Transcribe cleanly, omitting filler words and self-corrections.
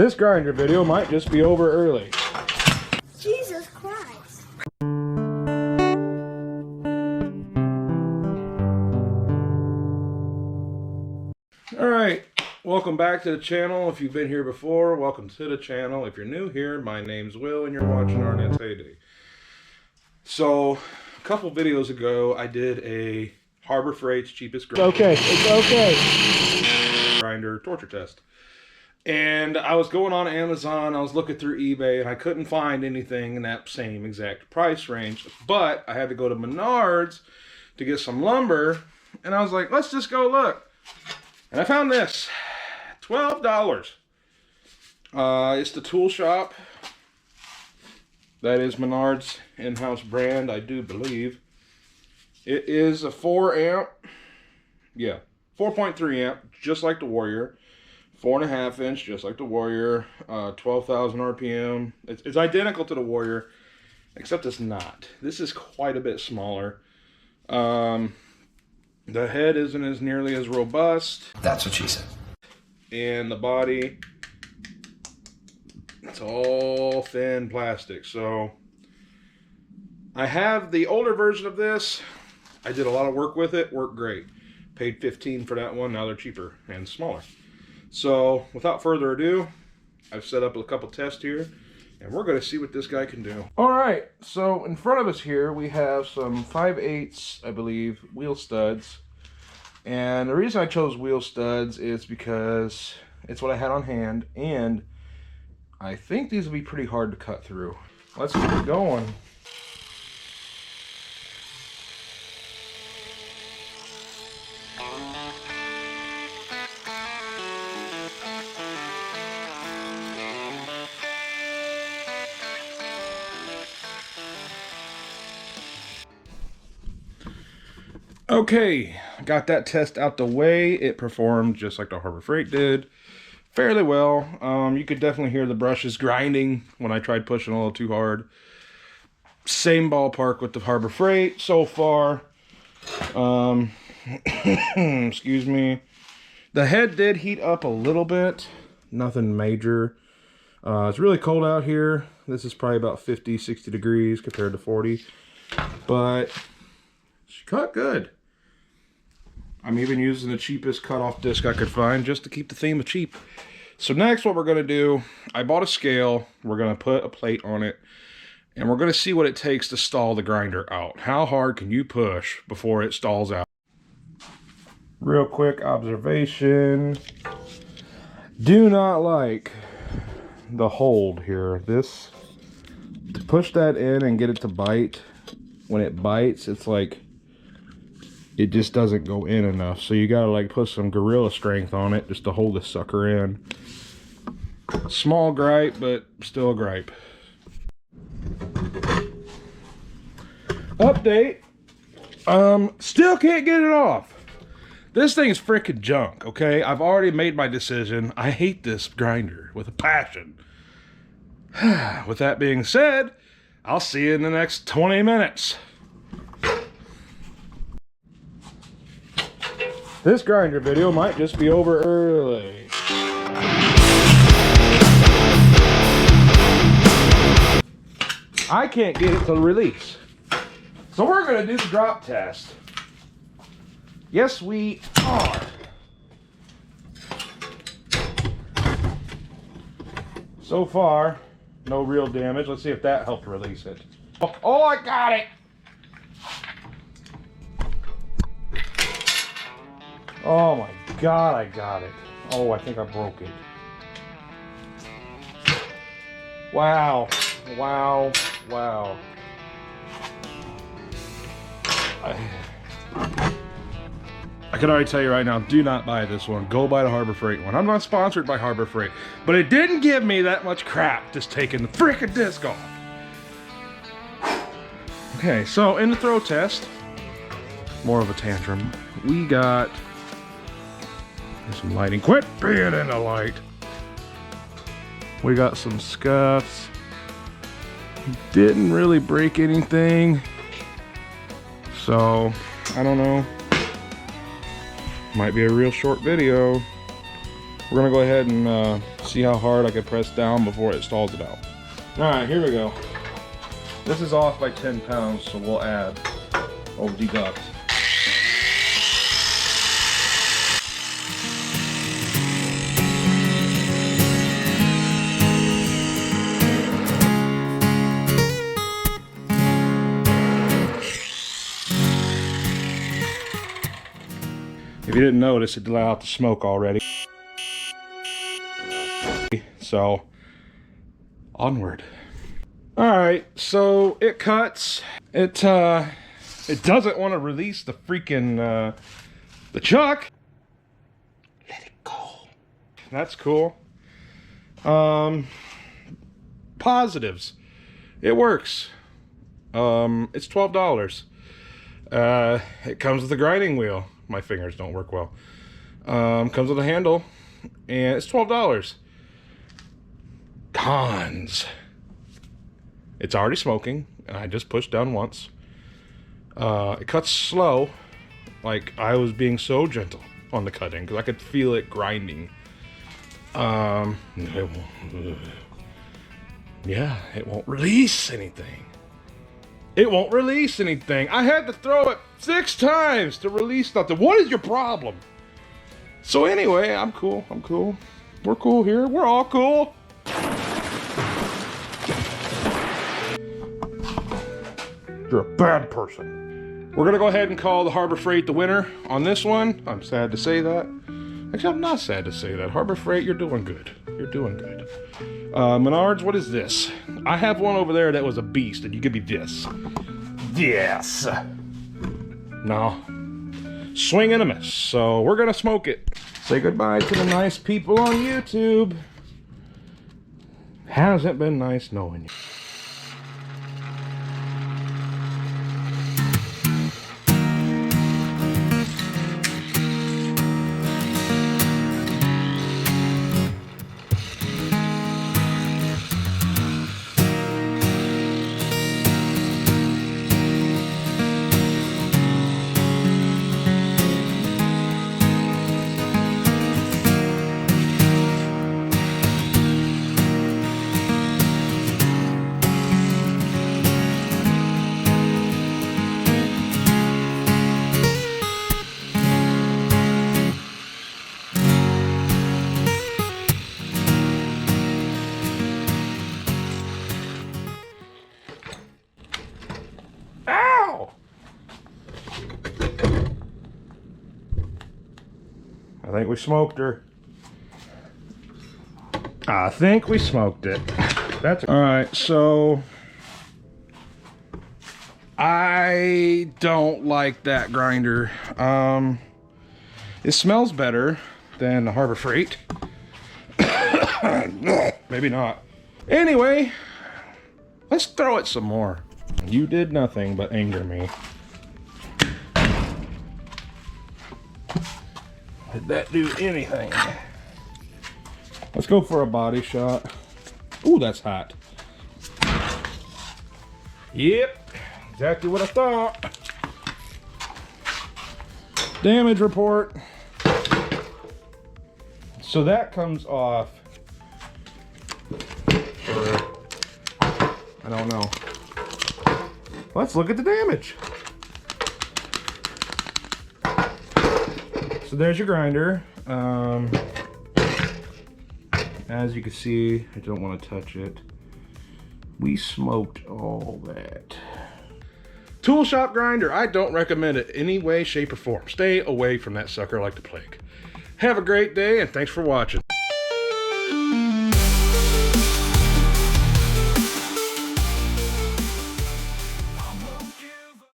This grinder video might just be over early. Jesus Christ. Alright, welcome back to the channel. If you've been here before, welcome to the channel. If you're new here, my name's Will and you're watching Arnett's Heyday. So, a couple videos ago, I did a Harbor Freight's cheapest grinder. Grinder torture test. And I was going on Amazon, I was looking through eBay, and I couldn't find anything in that same exact price range. But I had to go to Menards to get some lumber, and I was like, let's just go look. And I found this, $12. It's the tool shop. That is Menards in-house brand, I do believe. It is a 4 amp, yeah, 4.3 amp, just like the Warrior. 4.5 inch, just like the Warrior, 12,000 RPM. It's identical to the Warrior, except it's not. This is quite a bit smaller. The head isn't as nearly as robust. That's what she said. And the body, it's all thin plastic. So I have the older version of this. I did a lot of work with it, worked great. Paid $15 for that one, now they're cheaper and smaller. So, without further ado, I've set up a couple tests here, and we're going to see what this guy can do. Alright, so in front of us here, we have some 5/8, I believe, wheel studs. And the reason I chose wheel studs is because it's what I had on hand, and I think these will be pretty hard to cut through. Let's get it going. Okay, got that test out the way. It performed just like the Harbor Freight did, fairly well. You could definitely hear the brushes grinding when I tried pushing a little too hard. Same ballpark with the Harbor Freight so far. Excuse me. The head did heat up a little bit, nothing major. It's really cold out here. This is probably about 50, 60 degrees compared to 40, but she cut good. I'm even using the cheapest cutoff disc I could find just to keep the theme of cheap. So next what we're going to do, I bought a scale. We're going to put a plate on it. And we're going to see what it takes to stall the grinder out. How hard can you push before it stalls out? Real quick observation. Do not like the hold here. This, to push that in and get it to bite, when it bites, it's like it just doesn't go in enough, so you gotta like put some gorilla strength on it just to hold this sucker in. Small gripe, but still a gripe. Update. Still can't get it off. This thing is freaking junk, okay? I've already made my decision. I hate this grinder with a passion. With that being said, I'll see you in the next 20 minutes. This grinder video might just be over early. I can't get it to release. So we're going to do the drop test. Yes, we are. So far, no real damage. Let's see if that helped release it. Oh, I got it! Oh my God, I got it. Oh, I think I broke it. Wow. Wow. Wow. I can already tell you right now, do not buy this one. Go buy the Harbor Freight one. I'm not sponsored by Harbor Freight, but it didn't give me that much crap just taking the freaking disc off. Okay, so in the throw test, more of a tantrum, we got some lighting. Quit being in the light. We got some scuffs. Didn't really break anything. So, I don't know. Might be a real short video. We're gonna go ahead and see how hard I can press down before it stalls it out. All right, here we go. This is off by 10 pounds, so we'll add or deduct. If you didn't notice, it let out the smoke already. So, onward. All right, so it cuts. It doesn't want to release the freaking the chuck. Let it go. That's cool. Positives. It works. It's $12. It comes with a grinding wheel. My fingers don't work well. Comes with a handle, and it's $12. Cons. It's already smoking, and I just pushed down once. It cuts slow, like I was being so gentle on the cutting, because I could feel it grinding. Yeah, it won't release anything. It won't release anything. I had to throw it 6 times to release something. What is your problem? So anyway, I'm cool. I'm cool. We're cool here. We're all cool. You're a bad person. We're gonna go ahead and call the Harbor Freight the winner on this one. I'm sad to say that. Actually, I'm not sad to say that. Harbor Freight, you're doing good. You're doing good. Menards, what is this? I have one over there that was a beast, and you give me this. Yes. No. Swing and a miss. So we're gonna smoke it. Say goodbye to the nice people on YouTube. Hasn't been nice knowing you. I think we smoked her. I think we smoked it. That's all right. So I don't like that grinder. It smells better than the Harbor Freight. Maybe not. Anyway, let's throw it some more. You did nothing but anger me. Did that do anything? Let's go for a body shot. Ooh, that's hot. Yep, exactly what I thought. Damage report. So that comes off for, I don't know. Let's look at the damage. So there's your grinder. As you can see, I don't want to touch it. We smoked all that. Tool shop grinder, I don't recommend it any way, shape, or form. Stay away from that sucker like the plague. Have a great day, and thanks for watching.